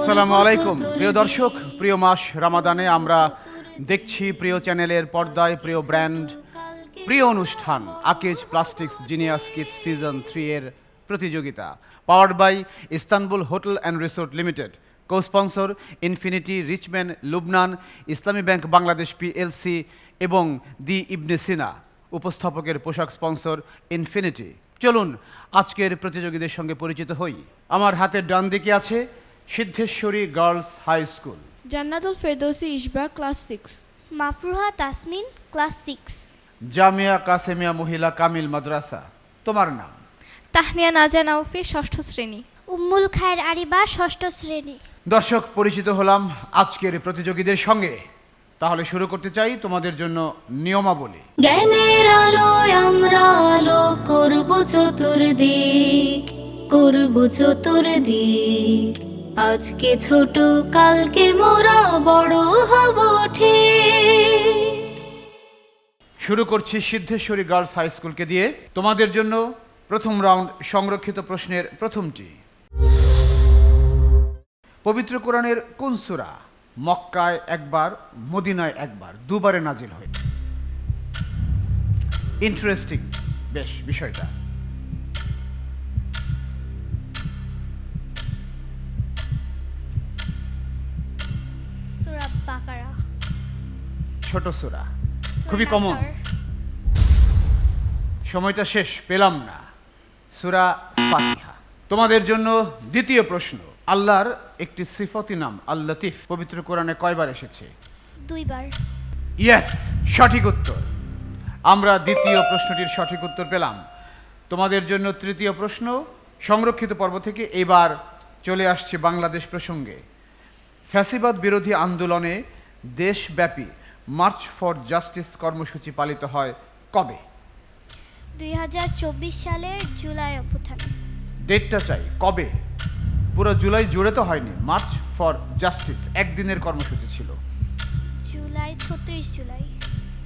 আসসালামু আলাইকুম প্রিয় দর্শক, প্রিয় মাস রামাদানে আমরা দেখছি প্রিয় চ্যানেলের পর্দায় প্রিয় ব্র্যান্ড, প্রিয় অনুষ্ঠান Akij Plastics Genius Kids season 3 এর প্রতিযোগিতা, powered by Istanbul hotel and resort Limited, co sponsor Infinity, Richman, Lubnan, Islami bank Bangladesh PLC এবং দি ইবনে সিনা। উপস্থাপকের পোশাক স্পন্সর ইনফিনিটি। চলুন আজকের প্রতিযোগীদের সঙ্গে পরিচিত হই। আমার হাতের ডান দিকে আছে সিদ্ধেশ্বরী গার্লস হাই স্কুল, জান্নাতুল ফেরদৌসি ইশবা ক্লাস 6, মাফরুহা তাসমিন ক্লাস 6, জামিয়া কাসেমিয়া মহিলা কামিল মাদ্রাসা। তোমার নাম? তাহনিয়া নাজা নাওফি 6ষ্ঠ শ্রেণী। উম্মুল খায়ের আরিবা 6ষ্ঠ শ্রেণী। দর্শক, পরিচিত হলাম আজকের প্রতিযোগীদের সঙ্গে। তাহলে শুরু করতে চাই তোমাদের জন্য নিয়মাবলী। জ্ঞানের আলোয় আমরা আলো করব চতুর্দিক, করব চতুর্দিক। আজকে ছোট কালকে মোরা বড় হব ঠিক। শুরু করছি সিদ্ধেশ্বরী গার্লস হাই স্কুলকে দিয়ে। তোমাদের জন্য প্রথম রাউন্ড সংরক্ষিত প্রশ্নের প্রথমটি। পবিত্র কোরআনের কোন সূরা মক্কায় একবার, মদিনায় একবার, দুবারে নাজিল হয়? ইন্টারেস্টিং বেশ বিষয়টা। সূরা বাকারা। ছোট সূরা, খুবই কমন। সময়টা শেষ, পেলাম না। সূরা ফাতিহা। তোমাদের জন্য দ্বিতীয় প্রশ্ন। আল্লাহর একটি সিফতি নাম আল লতিফ পবিত্র কোরআনে কয়বার এসেছে? 2 বার। ইয়েস, সঠিক উত্তর। আমরা দ্বিতীয় প্রশ্নটির সঠিক উত্তর পেলাম। তোমাদের জন্য তৃতীয় প্রশ্ন সংরক্ষিত পর্ব থেকে। এবার চলে আসছে বাংলাদেশ প্রসঙ্গে। ফ্যাসিবাদ বিরোধী আন্দোলনে দেশব্যাপী মার্চ ফর জাস্টিস কর্মসূচি পালিত হয় কবে? 2024 সালের জুলাই অভ্যুত্থান। ডেটটা চাই, কবে? পুরো জুলাই জুড়ে তো হয়নি। মার্চ ফর জাস্টিস একদিনের কর্মসূচি ছিল। জুলাই 36 জুলাই।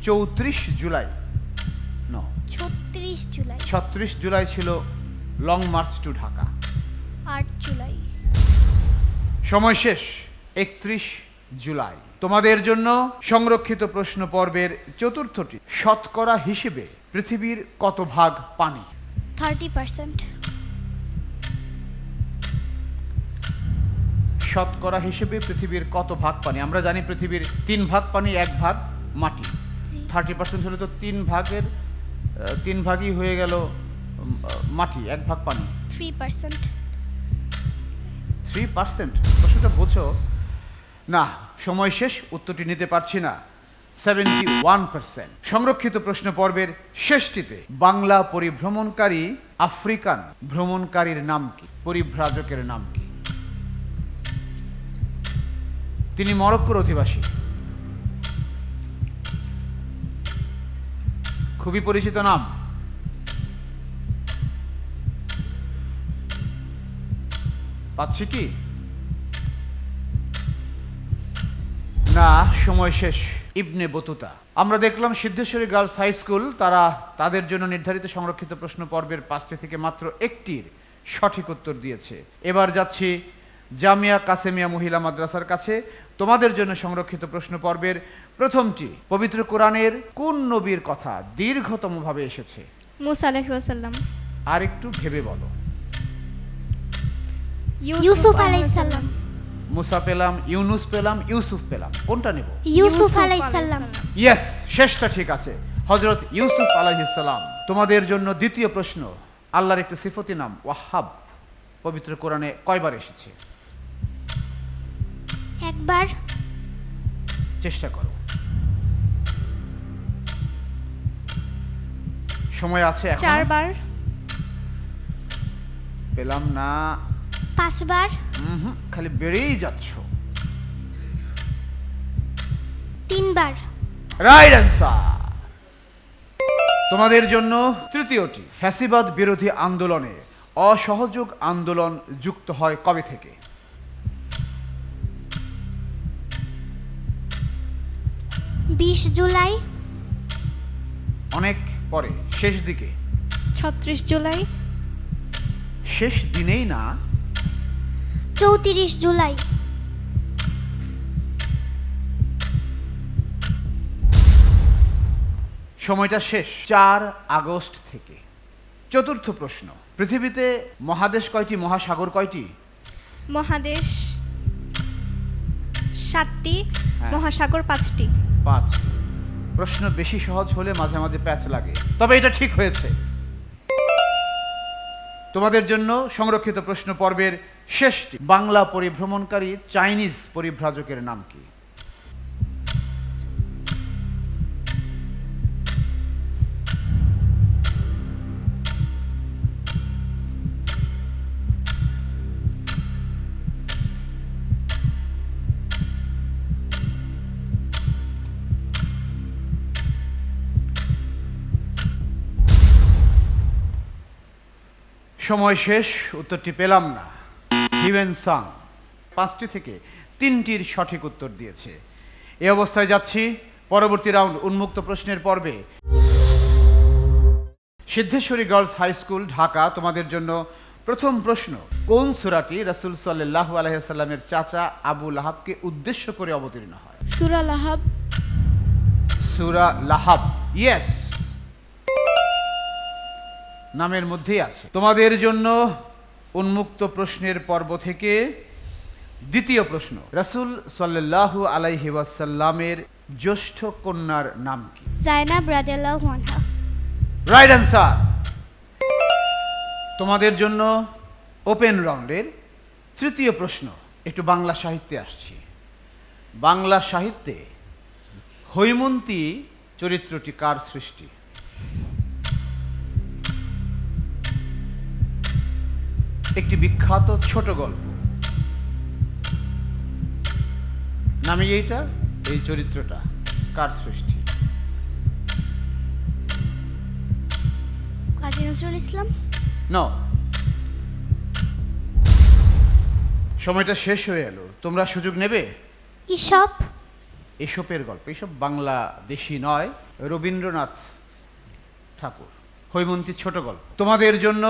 34 জুলাই, 36 জুলাই। 36 জুলাই ছিল long march to Dhaka. 8 July. সময় শেষ, 31 জুলাই। তোমাদের জন্য সংরক্ষিত প্রশ্ন পর্বের চতুর্থটি। শতকরা হিসেবে পৃথিবীর কত ভাগ পানি? 30%। শতকরা হিসেবে পৃথিবীর কত ভাগ পানি? আমরা জানি পৃথিবীর 3 ভাগ পানি, 1 ভাগ মাটি। 30% হলে তো 3 ভাগই হয়ে গেল মাটি, 1 ভাগ পানি। 3%। 3%? প্রশ্নটা বোঝো না। সময় শেষ, উত্তরটি নিতে পারছি না। 71%। সংরক্ষিত প্রশ্ন পর্বের শেষটিতে বাংলা পরিভ্রমণকারী আফ্রিকান ভ্রমণকারীর নাম কি? পরিভ্রাজকের নাম কি? তিনি মরক্কোর অধিবাসী। খুবই পরিচিত নাম। পাচ্ছি কি না? সময় শেষ। Ibn Battuta. আমরা দেখলাম সিদ্ধেশ্বরী গার্লস হাই স্কুল তারা তাদের জন্য নির্ধারিত সংরক্ষিত প্রশ্ন পর্বের 5টি থেকে মাত্র একটির সঠিক উত্তর দিয়েছে। এবার যাচ্ছি জামিয়া কাসেমিয়া মহিলা মাদ্রাসার কাছে। তোমাদের জন্য সংরক্ষিত প্রশ্ন পর্বের প্রথমটি। পবিত্র কোরআনের কোন নবীর কথা দীর্ঘতম ভাবে এসেছে? মুসা আলাইহিস সালাম। আর একটু ভেবে বলো। ইউসুফ আলাইহিস সালাম। মুসা পেলাম, ইউনুস পেলাম, ইউসুফ পেলাম। কোনটা নেব? ইউসুফ আলাইহিস সালাম। ইয়েস, শেষটা ঠিক আছে। হযরত ইউসুফ আলাইহিস সালাম। তোমাদের জন্য দ্বিতীয় প্রশ্ন। আল্লাহর একটি সিফতি নাম ওয়াহাব পবিত্র কোরআনে কয়বার এসেছে? 1 বার। চেষ্টা করো, সময় আছে এখন। 4 বার। পেলাম না। 5 বার। খালি বেড়েই যাচ্ছ। 3 বার। Right answer. তোমাদের জন্য তৃতীয়টি। ফ্যাসিবাদ বিরোধী আন্দোলনে অসহযোগ আন্দোলন যুক্ত হয় কবে থেকে? 20 জুলাই। অনেক পরে, শেষ দিকে। 36 জুলাই। শেষ দিনেই না, 34 জুলাই। সময়টা শেষ 4 আগস্ট থেকে। চতুর্থ প্রশ্ন, পৃথিবীতে মহাদেশ কয়টি, মহাসাগর কয়টি? মহাদেশ 7টি, হ্যাঁ। মহাসাগর 5টি। 5। প্রশ্ন বেশি সহজ হলে মাঝে মাঝে প্যাচ লাগে, তবে এটা ঠিক হয়েছে। তোমাদের জন্য সংরক্ষিত প্রশ্ন পর্বের শেষটি, বাংলা পরিভ্রমণকারী চাইনিজ পরিভ্রাজকের নাম কি? সময় শেষ, উত্তরটি পেলাম না। হিউয়েন সাং 5টি থেকে 3টির সঠিক উত্তর দিয়েছে। এই অবস্থায় যাচ্ছি পরবর্তী রাউন্ড, উন্মুক্ত প্রশ্নের পর্বে। Siddheswari Girls High School, Dhaka, তোমাদের জন্য প্রথম প্রশ্ন, কোন সূরাটি রাসূল সাল্লাল্লাহু আলাইহি ওয়াসাল্লামের চাচা আবু লাহাবকে উদ্দেশ্য করে অবতীর্ণ হয়? সূরা লাহাব। সূরা লাহাব, ইয়েস, নামের মধ্যেই আছে। তোমাদের জন্য উন্মুক্ত প্রশ্নের পর্ব থেকে দ্বিতীয় প্রশ্ন, রাসূল সাল্লাল্লাহু আলাইহি ওয়াসাল্লামের জ্যেষ্ঠ কন্যার নাম কি? জাইনাব রাদিয়াল্লাহু আনহা। Right answer. তোমাদের জন্য ওপেন রাউন্ডের তৃতীয় প্রশ্ন, একটু বাংলা সাহিত্যে আসছি। বাংলা সাহিত্যে হৈমন্তী চরিত্রটি কার সৃষ্টি? একটি বিখ্যাত ছোট গল্প, নামে এইটা, এই চরিত্রটা কার সৃষ্টি? কাজী নজরুল ইসলাম। ন, সময়টা শেষ হয়ে এলো, তোমরা সুযোগ নেবে? ঈশপ। এসবের গল্প, এসব বাংলাদেশি নয়, রবীন্দ্রনাথ ঠাকুর। হৈমন্তী ছোট গল্প। তোমাদের জন্য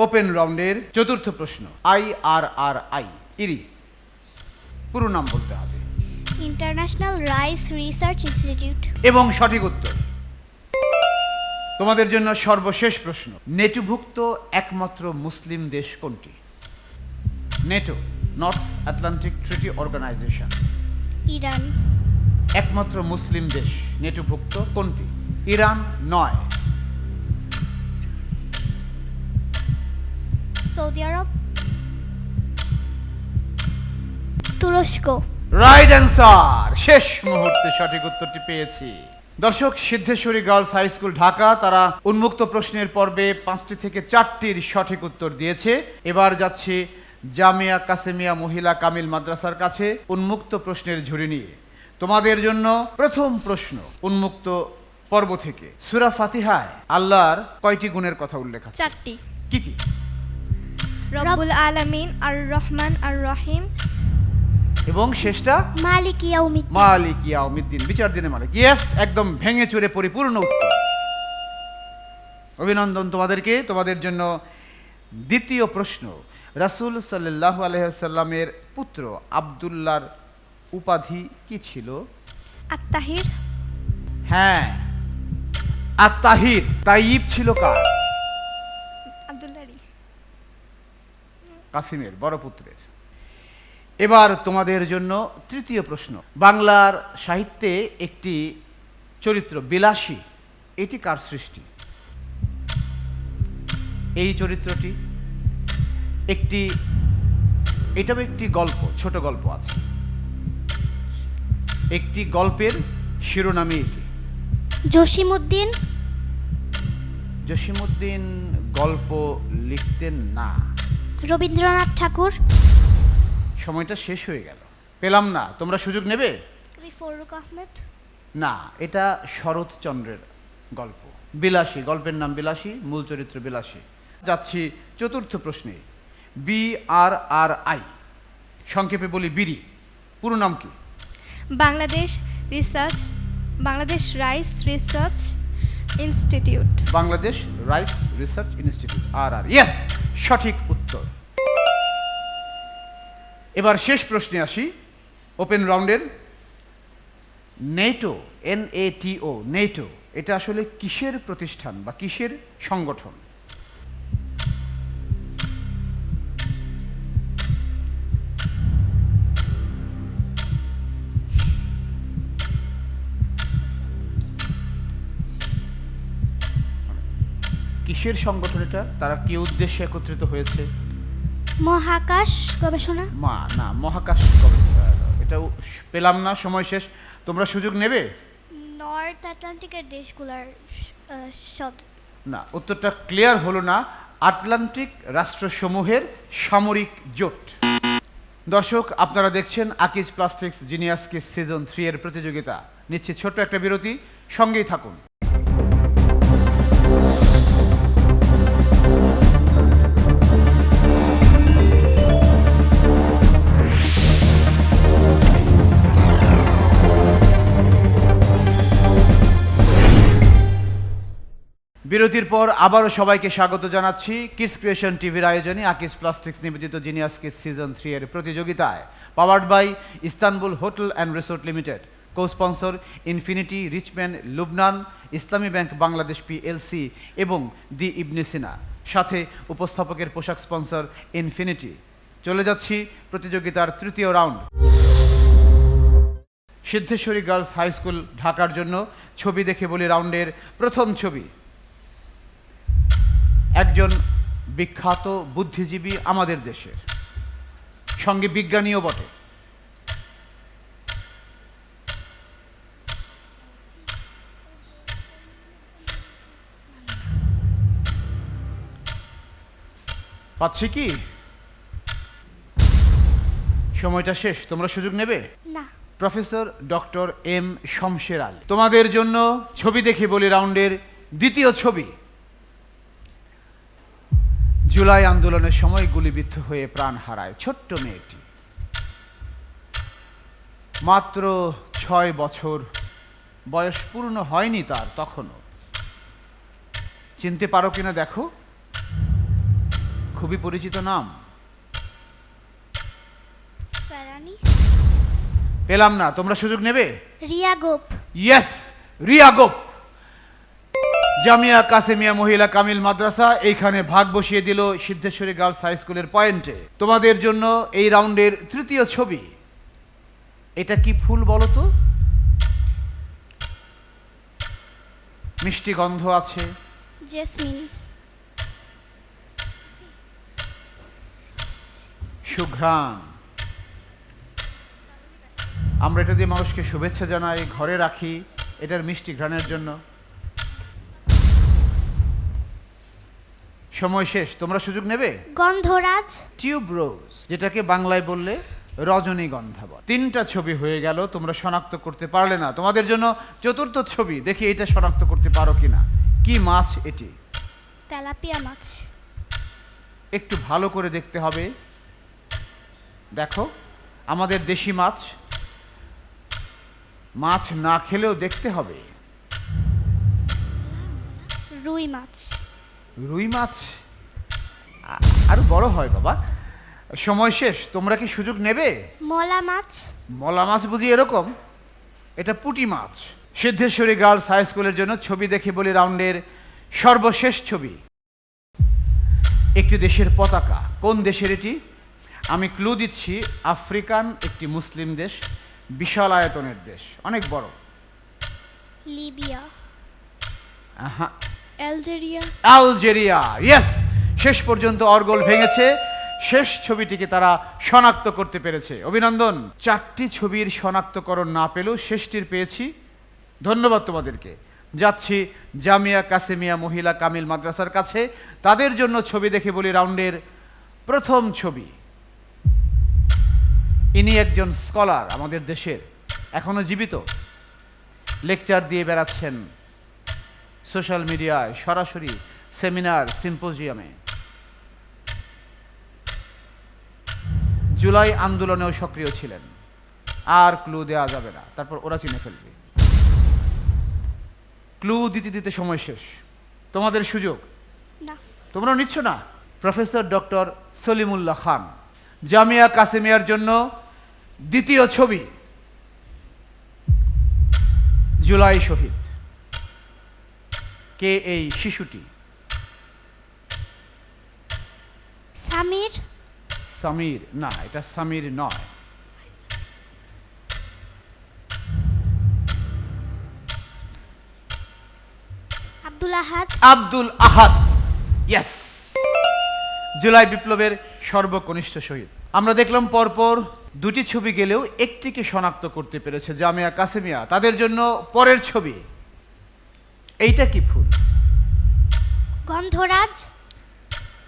ওপেন রাউন্ডের চতুর্থ প্রশ্ন, IRRI, ইরি পুরো নাম বলতে হবে। International rice research institute. এবং সঠিক উত্তর। তোমাদের জন্য সর্বশেষ প্রশ্ন, নেটোভুক্ত একমাত্র মুসলিম দেশ কোনটি? NATO, North Atlantic Treaty Organization. Iran. একমাত্র মুসলিম দেশ নেটোভুক্ত কোনটি? ইরান নয়। সৌদি আরব। তুরস্ক। Right answer. শেষ মুহূর্তে সঠিক উত্তরটি পেয়েছি। দর্শক, Siddheswari Girls High School, Dhaka, তারা উন্মুক্ত প্রশ্নের পর্বে 5টি থেকে 4টির সঠিক উত্তর দিয়েছে। এবার যাচ্ছি জামিয়া কাসেমিয়া মহিলা কামিল মাদ্রাসার কাছে উন্মুক্ত প্রশ্নের ঝুড়ি নিয়ে। তোমাদের জন্য প্রথম প্রশ্ন, উন্মুক্ত পর্ব থেকে, সূরা ফাতিহায় আল্লাহর কয়টি গুণের কথা উল্লেখ আছে? 4টি। কি কি? রব্বুল আলামিন, আর রহমান, আর রহিম, এবং শেষটা মালিক ইয়াউমিদ্দিন। মালিক ইয়াউমিদ্দিন, বিচার দিনের মালিক। ইয়েস, একদম ভেঙে চুরে পরিপূর্ণ উত্তর। অভিনন্দন তোমাদেরকে। তোমাদের জন্য দ্বিতীয় প্রশ্ন, রাসূল সাল্লাল্লাহু আলাইহি ওয়াসাল্লামের পুত্র আব্দুল্লাহর উপাধি কি ছিল? আত-তাহির। হ্যাঁ, আত-তাহির। তাইয়িব ছিল কার? আব্দুল্লাহরই। কাসিমের, বড় পুত্রের। এবার তোমাদের জন্য তৃতীয় প্রশ্ন, বাংলার সাহিত্যে একটি চরিত্র বিলাসী, এটি কার সৃষ্টি? এই চরিত্রটি এটাও একটি গল্প, ছোট গল্প আছে, একটি গল্পের শিরোনামে এটি। জসিমউদ্দিন। জসিমউদ্দিন গল্প লিখতেন না। রবীন্দ্রনাথ ঠাকুর। সময়টা শেষ হয়ে গেল, পেলাম না। তোমরা সুযোগ নেবে? কবি ফররুখ আহমেদ। না, এটা শরৎচন্দ্রের গল্প। বিলাসী, গল্পের নাম বিলাসী, মূল চরিত্র বিলাসী। যাচ্ছি চতুর্থ প্রশ্নে, BRRI, সংক্ষেপে বলি বিরি, পুরো নাম কি? Bangladesh rice research institute. Bangladesh rice research institute, RR। Yes, সঠিক উত্তর। এবার শেষ প্রশ্নে আসি, ওপেন রাউন্ডের। নেটো, NATO, নেটো এটা আসলে কিসের প্রতিষ্ঠান বা কিসের সংগঠন? কিসের সংগঠন এটা? তারা কি উদ্দেশ্যে একত্রিত হয়েছে? মহাকাশ গবেষণা। না, মহাকাশ এটা পেলাম না, সময় শেষ। তোমরা সুযোগ নেবে? নর্থ আটলান্টিকের দেশগুলোর না, উত্তরটা ক্লিয়ার হলো না। আটলান্টিক রাষ্ট্রসমূহের সামরিক জোট। দর্শক, আপনারা দেখছেন Akij plastics genius kids season 3 এর প্রতিযোগিতা। নিচ্ছে ছোট্ট একটা বিরতি, সঙ্গেই থাকুন। বিরতির পর আবারও সবাইকে স্বাগত জানাচ্ছি কিস ক্রিয়েশন টিভির আয়োজনে আকিজ প্লাস্টিক্স নিবেদিত জিনিয়াস কিস সিজন 3 এর প্রতিযোগিতায়। Powered by Istanbul hotel and resort Limited, co sponsor Infinity, Richman Lubnan, Islami bank Bangladesh PLC এবং দি ইবনে সিনা, সাথে উপস্থাপকের পোশাক স্পন্সর ইনফিনিটি। চলে যাচ্ছি প্রতিযোগিতার তৃতীয় round. Siddheswari Girls High School ঢাকার জন্য ছবি দেখে বলি রাউন্ডের প্রথম ছবি। একজন বিখ্যাত বুদ্ধিজীবী আমাদের দেশের, সঙ্গে বিজ্ঞানীও বটে। পাচ্ছি কি? সময়টা শেষ, তোমরা সুযোগ নেবে? না। Professor doctor M Shamsher Ali. তোমাদের জন্য ছবি দেখে বলি রাউন্ডের দ্বিতীয় ছবি। জুলাই আন্দোলনের সময় গুলিবিদ্ধ হয়ে প্রাণ হারায় ছোট্ট মেয়েটি। মাত্র 6 বছর বয়স পূর্ণ হয়নি তার তখনও। চিনতে পারো কিনা দেখো, খুবই পরিচিত নাম। ফেরানি। পেলাম না, তোমরা সুযোগ নেবে? রিয়া গোপ। ইয়েস, রিয়া গোপ। জামিয়া কাসেমিয়া মহিলা কামিল মাদ্রাসা এইখানে ভাগ বসিয়ে দিল সিদ্ধেশ্বরী গার্লস হাই স্কুলের পয়েন্টে। তোমাদের জন্য এই রাউন্ডের তৃতীয় ছবি। এটা কি ফুল বলো তো? মিষ্টি গন্ধ আছে। জেসমিন। সুঘ্রাণ। আমরা এটা দিয়ে মানুষকে শুভেচ্ছা জানাই, ঘরে রাখি এটার মিষ্টি ঘ্রাণের জন্য। সময় শেষ, তোমরা সুযোগ নেবে? গন্ধরাজ। টিউব রোজ, যেটাকে বাংলায় বললে রজনীগন্ধা বলে। 3টা ছবি হয়ে গেল, তোমরা শনাক্ত করতে পারলে না। তোমাদের জন্য চতুর্থ ছবি, দেখি এটা শনাক্ত করতে পারো কিনা। কি মাছ এটি? তেলাপিয়া মাছ। একটু ভালো করে দেখতে হবে। দেখো, আমাদের দেশি মাছ, মাছ না খেলেও দেখতে হবে। রুই মাছ। রুই মাছ আরো বড় হয় বাবা। সময় শেষ, তোমরা কি সুযোগ নেবে? মলা মাছ। মলা মাছ বুঝি এরকম? এটা পুঁটি মাছ। সিদ্ধেশ্বরী গার্লস হাই স্কুলের জন্য ছবি দেখে বলি রাউন্ডের সর্বশেষ ছবি। একটি দেশের পতাকা। কোন দেশের এটি? আমি ক্লু দিচ্ছি, আফ্রিকান একটি মুসলিম দেশ, বিশাল আয়তনের দেশ, অনেক বড়। লিবিয়া। আহা, অ্যালজেরিয়া। আলজেরিয়া। ইয়েস, শেষ পর্যন্ত অর্গল ভেঙেছে। শেষ ছবিটিকে তারা শনাক্ত করতে পেরেছে। অভিনন্দন। 4টি ছবির শনাক্তকরণ না পেলেও শেষটির পেয়েছি। ধন্যবাদ তোমাদেরকে। যাচ্ছি জামিয়া কাসেমিয়া মহিলা কামিল মাদ্রাসার কাছে। তাদের জন্য ছবি দেখে বলি রাউন্ডের প্রথম ছবি। ইনি একজন স্কলার আমাদের দেশের, এখনো জীবিত, লেকচার দিয়ে বেড়াচ্ছেন সোশ্যাল মিডিয়ায়, সরাসরি সেমিনার, সিম্পোজিয়ামে। জুলাই আন্দোলনেও সক্রিয় ছিলেন। আর ক্লু দেওয়া যাবে না, তারপর ওরা চিনে ফেলবে। ক্লু দিতে দিতে সময় শেষ, তোমাদের সুযোগ। না। তোমরা নিচ্ছ না? প্রফেসর ডক্টর সলিমুল্লাহ খান, জামিয়া কাসেমিয়ার জন্য দ্বিতীয় ছবি। জুলাই শহীদ। কে এই শিশুটি? সামির, সামির না, এটা সামির নয়। আব্দুল আহাদ, আব্দুল আহাদ। ইয়েস, জুলাই বিপ্লবের সর্বকনিষ্ঠ শহীদ। আমরা দেখলাম পরপর দুটি ছবি গেলেও একটিকে শনাক্ত করতে পেরেছে জামিয়া কাসেমিয়া। তাদের জন্য পরের ছবি, এইটা কি ফুল? গন্ধরাজ,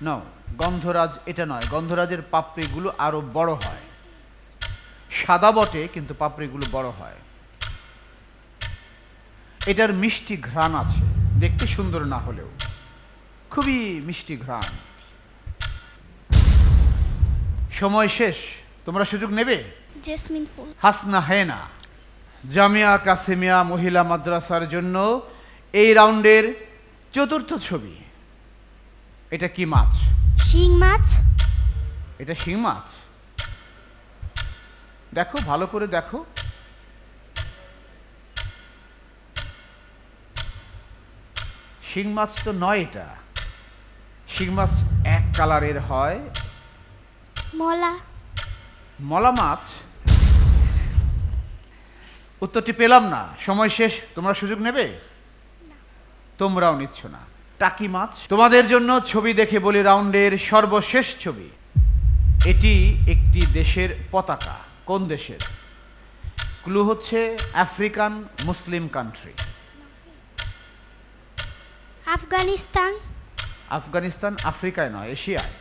না, গন্ধরাজ এটা নয়। গন্ধরাজের পাপড়িগুলো আরো বড় হয়, সাদা বটে কিন্তু পাপড়িগুলো বড় হয়। এটার মিষ্টি ঘ্রাণ আছে, দেখতে সুন্দর না হলেও খুবই মিষ্টি ঘ্রাণ। সময় শেষ, তোমরা সুযোগ নেবে? জেসমিন ফুল, হাসনা হেনা। জামিয়া কাসেমিয়া মহিলা মাদ্রাসার জন্য এই রাউন্ডের চতুর্থ ছবি। এটা কি মাছ? শিং মাছ, এটা শিং মাছ। দেখো, ভালো করে দেখো। শিং মাছ তো নয় এটা। শিং মাছ এক কালারের হয়। মলা, মলা মাছ। উত্তরটি পেলাম না, সময় শেষ। তোমরা সুযোগ নেবে? তোমরাও নিচ্ছ না। টাকি মাছ। তোমাদের জন্য ছবি দেখে বলি রাউন্ডের সর্বশেষ ছবি। এটি একটি দেশের পতাকা। কোন দেশের? ক্লু হচ্ছে আফ্রিকান মুসলিম কান্ট্রি। আফগানিস্তান, আফগানিস্তান আফ্রিকায় নয়, এশিয়ায়,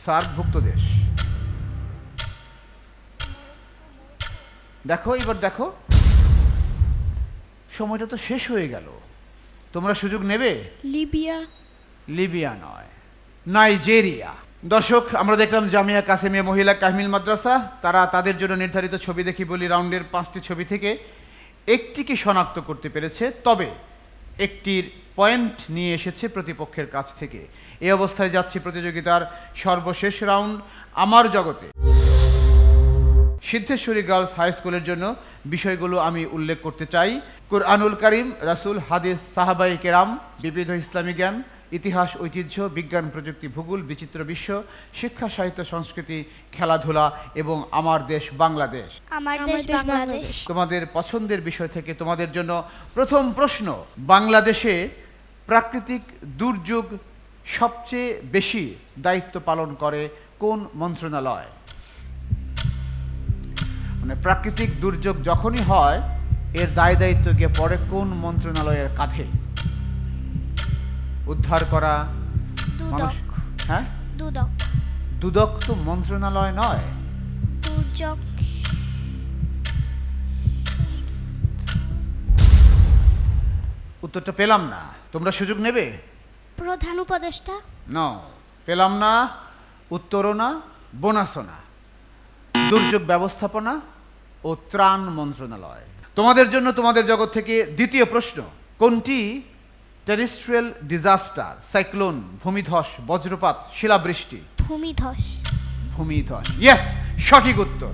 সার্কভুক্ত দেশ। দেখো, এবার দেখো। সময়টা তো শেষ হয়ে গেল, তোমরা সুযোগ নেবে? লিবিয়া, লিবিয়া নয়, নাইজেরিয়া। দর্শক, আমরা দেখলাম জামিয়া কাসেমিয়া মহিলা কামিল মাদ্রাসা তারা তাদের জন্য নির্ধারিত ছবি দেখি বলি রাউন্ডের 5টি ছবি থেকে একটিকে শনাক্ত করতে পেরেছে, তবে একটির পয়েন্ট নিয়ে এসেছে প্রতিপক্ষের কাছ থেকে। এই অবস্থায় যাচ্ছি প্রতিযোগিতার সর্বশেষ রাউন্ড, আমার জগতে। সিদ্ধেশ্বরী গার্লস হাই স্কুলের জন্য বিষয়গুলো আমি উল্লেখ করতে চাই। কুরআনুল কারীম, রাসূল, হাদিস, সাহাবায়ে কেরাম, বিবিধ ইসলামী জ্ঞান, ইতিহাস, ঐতিহ্য, বিজ্ঞান, প্রযুক্তি, ভূগোল, বিচিত্র বিশ্ব, শিক্ষা, সাহিত্য, সংস্কৃতি, খেলাধুলা এবং আমার দেশ বাংলাদেশ। আমার আমার দেশ দেশ বাংলাদেশ। বাংলাদেশ। তোমাদের পছন্দের বিষয় থেকে তোমাদের জন্য প্রথম প্রশ্ন। বাংলাদেশে প্রাকৃতিক দুর্যোগ সবচেয়ে বেশি দায়িত্ব পালন করে কোন মন্ত্রণালয়? মানে প্রাকৃতিক দুর্যোগ যখনই হয় এর দায় দায়িত্ব গিয়ে পড়ে কোন মন্ত্রণালয়ের কাঁধে? উদ্ধার করা মানুষ। দুদক, হ্যাঁ, দুদক, দুদক তো মন্ত্রণালয় নয়। দুর্যোগ, উত্তরটা পেলাম না, তোমরা সুযোগ নেবে? প্রধান উপদেষ্টা, নো, পেলাম না। উত্তরও না, বোনাসও না। দুর্যোগ ব্যবস্থাপনা ও ত্রাণ মন্ত্রণালয়। তোমাদের জন্য তোমাদের জগৎ থেকে দ্বিতীয় প্রশ্ন। কোনটি টেরেস্ট্রিয়াল ডিজাস্টার? সাইক্লোন, ভূমিধস, বজ্রপাত, শিলাবৃষ্টি? ভূমিধস, ভূমিধস। ইয়েস, সঠিক উত্তর।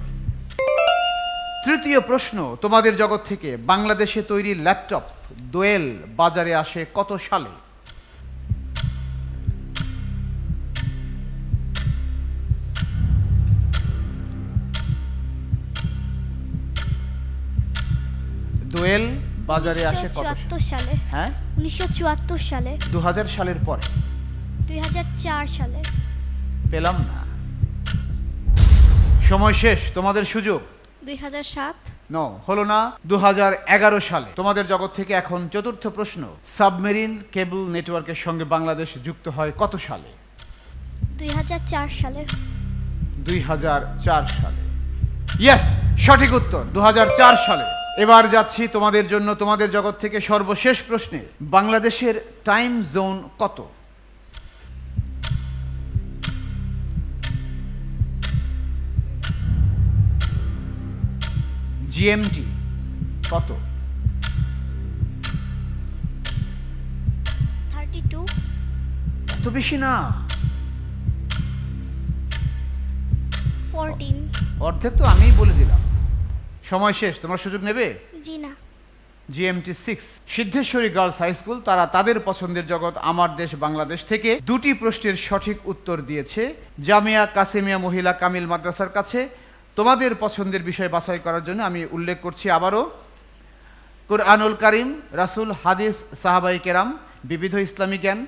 তৃতীয় প্রশ্ন তোমাদের জগৎ থেকে। বাংলাদেশে তৈরি ল্যাপটপ দোয়েল বাজারে আসে কত সালে? দোয়েল বাজারে আসে কত সালে? 1974 সালে, হ্যাঁ, 1974 সালে, 2000 সালের পরে। 2004 সালে, পেলাম না, সময় শেষ। তোমাদের সুযোগ। 2007, নো, হলো না। 2011 সালে। তোমাদের জগৎ থেকে এখন চতুর্থ প্রশ্ন। সাবমেরিন কেবল নেটওয়ার্কের সঙ্গে বাংলাদেশ যুক্ত হয় কত সালে? 2004 সালে, 2004 সালে। ইয়েস, সঠিক উত্তর, 2004 সালে। এবার যাচ্ছি তোমাদের জন্য তোমাদের জগৎ থেকে সর্বশেষ প্রশ্নে। বাংলাদেশের টাইম জোন কত? জিএমটি কত? 32, এত বেশি না, 14, অর্ধেক তো আমিই বলে দিলাম। সময় শেষ, তোমরা সুযোগ নেবে? জি না, GMT 6 Siddheswari Girls High School, তারা তাদের পছন্দের জগৎ আমার দেশ বাংলাদেশ থেকে দুটি প্রশ্নের সঠিক উত্তর দিয়েছে। জামিয়া কাসেমিয়া মহিলা কামিল মাদ্রাসার কাছে তোমাদের পছন্দের বিষয় বাছাই করার জন্য আমি উল্লেখ করছি আবারও কুরআনুল কারীম, রাসূল, হাদিস, সাহাবায়ে কেরাম, বিবিধ ইসলামী জ্ঞান,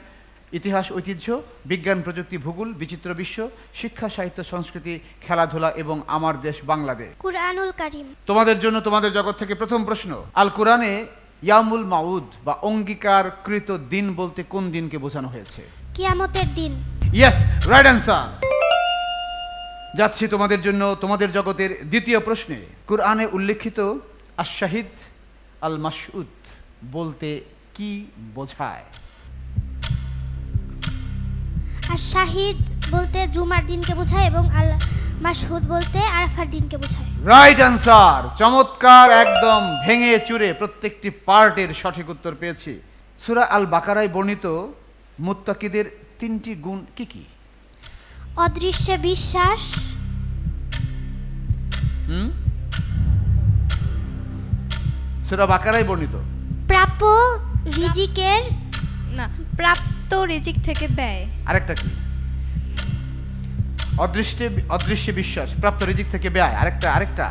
ইতিহাস ঐতিহ্য, বিজ্ঞান প্রযুক্তি, ভূগোল, বিচিত্র বিশ্ব, শিক্ষা সাহিত্য সংস্কৃতি, খেলাধুলা এবং আমার দেশ বাংলাদেশ। কুরআনুল কারীম। তোমাদের জন্য তোমাদের জগৎ থেকে প্রথম প্রশ্ন, আল কোরআনে ইয়ামুল মাউদ বা অঙ্গীকারকৃত দিন বলতে কোন দিনকে বোঝানো হয়েছে? কিয়ামতের দিন। Yes, right answer. যাচ্ছি তোমাদের জন্য তোমাদের জগতের দ্বিতীয় প্রশ্নে। কোরআনে উল্লেখিত আশ-শাহিদ আল মাসউদ বলতে কি বোঝায়? আর শাহিদ বলতে জুমার দিনকে বোঝায় এবং আল মাসহুদ বলতে আরাফার দিনকে বোঝায়। রাইট অ্যান্সার, চমৎকার, একদম ভেঙে চুরে প্রত্যেকটি পার্টের সঠিক উত্তর পেয়েছি। সূরা আল বাকারায় বর্ণিত মুত্তাকিদের তিনটি গুণ কি কি? অদৃশ্যে বিশ্বাস, সূরা বাকারায় বর্ণিত প্রাপ্য রিজিকের না, প্রাপ্ত রিজিক থেকে ব্যয়। আরেকটা কি? অদৃশ্যে বিশ্বাস, প্রাপ্ত রিজিক থেকে ব্যয়। আরেকটা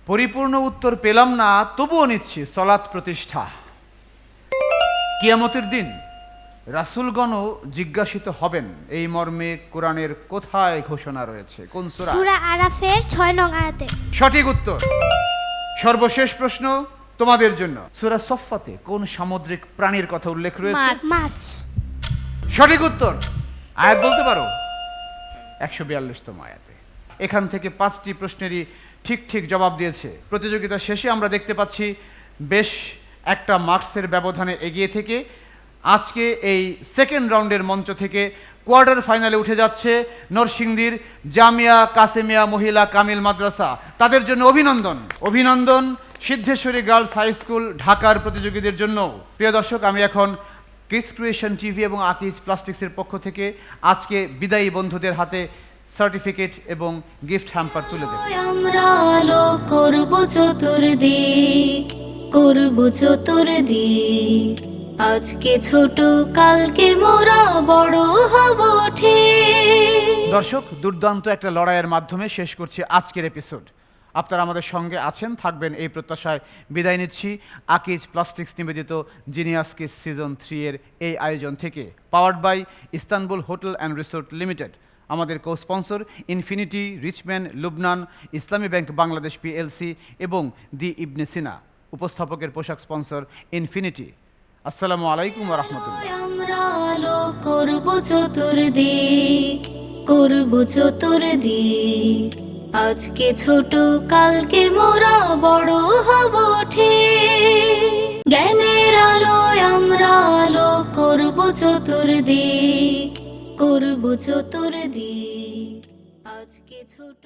পরিপূর্ণ উত্তর পেলাম না, তবুও নিচ্ছি, সালাত প্রতিষ্ঠা। কিয়ামতের দিন রাসূলগণও জিজ্ঞাসিত হবেন, এই মর্মে কোরআনের কোথায় ঘোষণা রয়েছে? কোন সূরা? সূরা আরাফের 6 নং আয়াতে। সঠিক উত্তর। সর্বশেষ প্রশ্ন তোমাদের জন্য, সূরা সফফাতে কোন সামুদ্রিক প্রাণীর কথা উল্লেখ রয়েছে? মাছ। সঠিক উত্তর। আয়াত বলতে পারো? 142তম আয়াতে। এখান থেকে 5টি প্রশ্নেরই ঠিক জবাব দিয়েছে। প্রতিযোগিতা শেষে আমরা দেখতে পাচ্ছি বেশ একটা মার্কসের ব্যবধানে এগিয়ে থেকে আজকে এই সেকেন্ড রাউন্ডের মঞ্চ থেকে কোয়ার্টার ফাইনালে উঠে যাচ্ছে নরসিংদীর জামিয়া কাসেমিয়া মহিলা কামিল মাদ্রাসা। তাদের জন্য অভিনন্দন সিদ্ধেশ্বরী গার্লস হাই স্কুল ঢাকার প্রতিযোগীদের জন্য। প্রিয় দর্শক, আমি এখন কিস ক্রিয়েশন টিভি এবং আকিজ প্লাস্টিক্সের পক্ষ থেকে আজকে বিদায়ী বন্ধুদের হাতে সার্টিফিকেট এবং গিফট হ্যাম্পার তুলে দেব। আমরা আলো করব চতুর্দিক, করব চতুর্দিক। আজকে ছোট, কালকে মোরা বড় হব ঠিক। দর্শক, দুর্দান্ত একটা লড়াইয়ের মাধ্যমে শেষ করছি আজকের এপিসোড। আপনারা আমাদের সঙ্গে আছেন, থাকবেন এই প্রত্যাশায় বিদায় নিচ্ছি আকিজ প্লাস্টিক্স নিবেদিত জিনিয়াস কিস সিজন 3 এর এই আয়োজন থেকে। Powered by Istanbul hotel and resort limited. আমাদের co sponsor Infinity, Richman, Lubnan, Islami bank Bangladesh PLC এবং দি ইবনে সিনা। উপস্থাপকের পোশাক স্পন্সর ইনফিনিটি। আসসালামু আলাইকুম ওয়া রাহমাতুল্লাহ। আমরা আলো করব চতুর্দিক, করব চতুর্দিক। আজকে ছোট, কালকে মোরা বড় হব ঠিক। জ্ঞানের আলোয় আমরা আলো করব চতুর্দিক, করব চতুর্দিক। আজকে ছোট।